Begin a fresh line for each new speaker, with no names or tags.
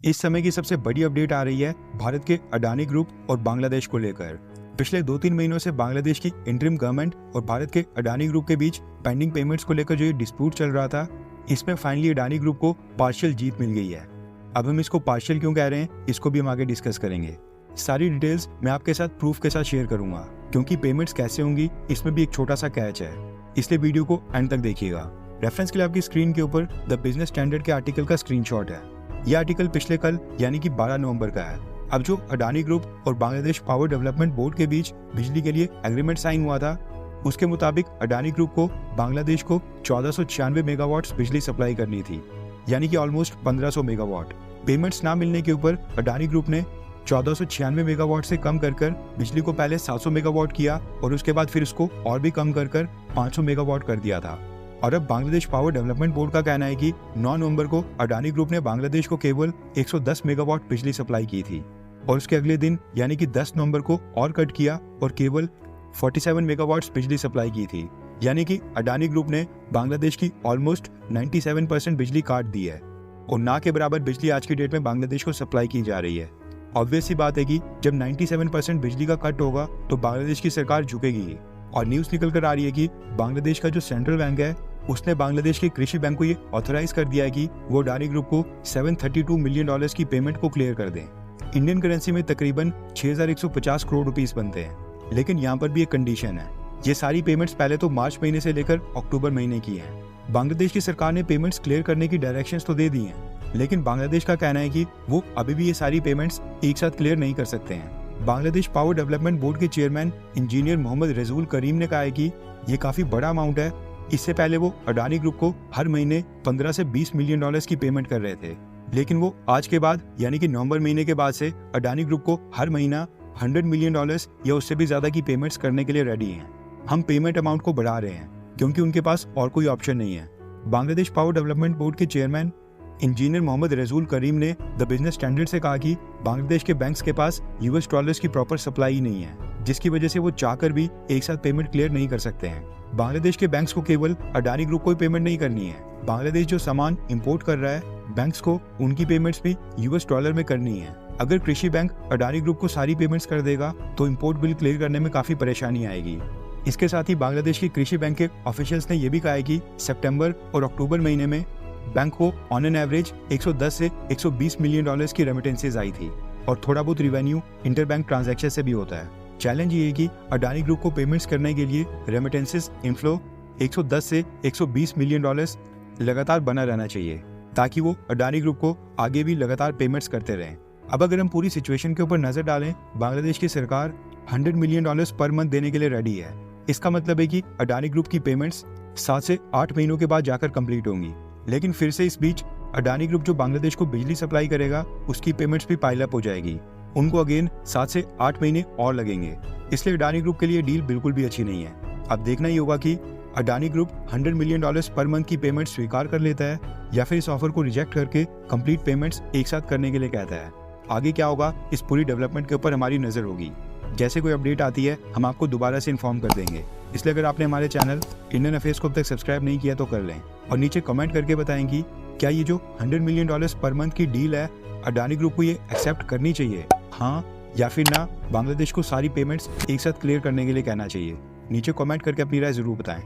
इस समय की सबसे बड़ी अपडेट आ रही है भारत के अडानी ग्रुप और बांग्लादेश को लेकर। पिछले 2-3 महीनों से बांग्लादेश की इंटरिम गवर्नमेंट और भारत के अडानी ग्रुप के बीच पेंडिंग पेमेंट्स को लेकर जो ये डिस्प्यूट चल रहा था, इसमें फाइनली अडानी ग्रुप को पार्शियल जीत मिल गई है। अब हम इसको पार्शियल क्यों कह रहे हैं, इसको भी हम आगे डिस्कस करेंगे। सारी डिटेल्स मैं आपके साथ प्रूफ के साथ शेयर करूंगा, क्योंकि पेमेंट्स कैसे होंगी इसमें भी एक छोटा सा कैच है, इसलिए वीडियो को एंड तक देखिएगा। रेफरेंस के लिए आपकी स्क्रीन के ऊपर द बिजनेस स्टैंडर्ड के आर्टिकल का स्क्रीनशॉट है। यह आर्टिकल पिछले कल यानी कि 12 नवंबर का है। अब जो अडानी ग्रुप और बांग्लादेश पावर डेवलपमेंट बोर्ड के बीच बिजली के लिए एग्रीमेंट साइन हुआ था, उसके मुताबिक अडानी ग्रुप को बांग्लादेश को 1496 मेगावाट्स बिजली सप्लाई करनी थी, यानी कि ऑलमोस्ट 1500 मेगावाट। पेमेंट्स ना मिलने के ऊपर अडानी ग्रुप ने 1496 मेगावाट से कम कर बिजली को पहले 700 मेगावाट किया और उसके बाद फिर उसको और भी कम कर 500 मेगावाट कर दिया था। और अब बांग्लादेश पावर डेवलपमेंट बोर्ड का कहना है कि 9 नवंबर को अडानी ग्रुप ने बांग्लादेश को केवल 110 मेगावाट बिजली सप्लाई की थी और उसके अगले दिन यानी कि 10 नवंबर को और कट किया और केवल 47 मेगावाट्स बिजली सप्लाई की थी, यानी कि अडानी ग्रुप ने बांग्लादेश की ऑलमोस्ट 97% बिजली काट दी है और ना के बराबर बिजली आज की डेट में बांग्लादेश को सप्लाई की जा रही है। ऑब्वियस सी बात है कि जब 97% बिजली का कट होगा तो बांग्लादेश की सरकार झुकेगी। और न्यूज़ निकल कर आ रही है कि बांग्लादेश का जो सेंट्रल बैंक है उसने बांग्लादेश के कृषि बैंक को ये ऑथराइज कर दिया है कि वो अडानी ग्रुप को $732 मिलियन की पेमेंट को क्लियर कर दें। इंडियन करेंसी में तकरीबन 6150 करोड़ रुपीस बनते हैं। लेकिन यहाँ पर भी एक कंडीशन है, ये सारी पेमेंट्स पहले तो मार्च महीने से लेकर अक्टूबर महीने की हैं। बांग्लादेश की सरकार ने पेमेंट्स क्लियर करने की डायरेक्शंस तो दे दी हैं, लेकिन बांग्लादेश का कहना है कि वो अभी भी ये सारी पेमेंट्स एक साथ क्लियर नहीं कर सकते हैं। बांग्लादेश पावर डेवलपमेंट बोर्ड के चेयरमैन इंजीनियर मोहम्मद रसूल करीम ने कहा है कि ये काफी बड़ा अमाउंट है। इससे पहले वो अडानी ग्रुप को हर महीने 15 से 20 मिलियन डॉलर्स की पेमेंट कर रहे थे, लेकिन वो आज के बाद यानी कि नवंबर महीने के बाद से अडानी ग्रुप को हर महीना $100 मिलियन या उससे भी ज्यादा की पेमेंट्स करने के लिए रेडी हैं। हम पेमेंट अमाउंट को बढ़ा रहे हैं क्योंकि उनके पास और कोई ऑप्शन नहीं है। बांग्लादेश पावर डेवलपमेंट बोर्ड के चेयरमैन इंजीनियर मोहम्मद रसूल करीम ने द बिजनेस स्टैंडर्ड से कहा कि बांग्लादेश के बैंक्स के पास US डॉलर्स की प्रॉपर सप्लाई ही नहीं है, जिसकी वजह से वो चाहकर भी एक साथ पेमेंट क्लियर नहीं कर सकते हैं। बांग्लादेश के बैंक्स को केवल अडानी ग्रुप को ही पेमेंट नहीं करनी है। बांग्लादेश जो सामान इंपोर्ट कर रहा है, बैंक्स को उनकी पेमेंट्स भी US डॉलर में करनी है। अगर कृषि बैंक अडानी ग्रुप को सारी पेमेंट्स कर देगा तो इम्पोर्ट बिल क्लियर करने में काफी परेशानी आएगी। इसके साथ ही बांग्लादेश की कृषि बैंक के ऑफिशियल्स ने यह भी कहा है कि सितंबर और अक्टूबर महीने में बैंक को ऑन एन एवरेज 110 से 120 मिलियन डॉलर्स की रेमिटेंसेज आई थी और थोड़ा बहुत रिवेन्यू इंटरबैंक ट्रांजैक्शन से भी होता है। चैलेंज ये है कि अडानी ग्रुप को पेमेंट्स करने के लिए रेमिटेंसेज इनफ्लो 110 से 120 मिलियन डॉलर्स लगातार बना रहना चाहिए, ताकि वो अडानी ग्रुप को आगे भी लगातार पेमेंट्स करते रहें। अब अगर हम पूरी सिचुएशन के ऊपर नजर डालें, बांग्लादेश की सरकार $100 मिलियन पर मंथ देने के लिए रेडी है। इसका मतलब है कि अडानी ग्रुप की पेमेंट्स 7 से 8 महीनों के बाद जाकर कंप्लीट होंगी। लेकिन फिर से इस बीच अडानी ग्रुप जो बांग्लादेश को बिजली सप्लाई करेगा उसकी पेमेंट्स भी पाइल अप हो जाएगी। उनको अगेन 7 से 8 महीने और लगेंगे, इसलिए अडानी ग्रुप के लिए डील बिल्कुल भी अच्छी नहीं है। अब देखना ही होगा कि Adani group $100 million per month की पेमेंट स्वीकार कर लेता है या फिर इस ऑफर को रिजेक्ट करके कंप्लीट पेमेंट्स एक साथ करने के लिए कहता है। आगे क्या होगा इस पूरी डेवलपमेंट के ऊपर हमारी नजर होगी। जैसे कोई अपडेट आती है हम आपको दोबारा से इन्फॉर्म कर देंगे, इसलिए अगर आपने हमारे चैनल इंडियन अफेयर्स को अब तक सब्सक्राइब नहीं किया तो कर लें और नीचे कमेंट करके बताएंगी क्या ये जो $100 मिलियन पर मंथ की डील है अडानी ग्रुप को ये एक्सेप्ट करनी चाहिए, हाँ या फिर ना। बांग्लादेश को सारी पेमेंट्स एक साथ क्लियर करने के लिए कहना चाहिए। नीचे कमेंट करके अपनी राय जरूर बताएं।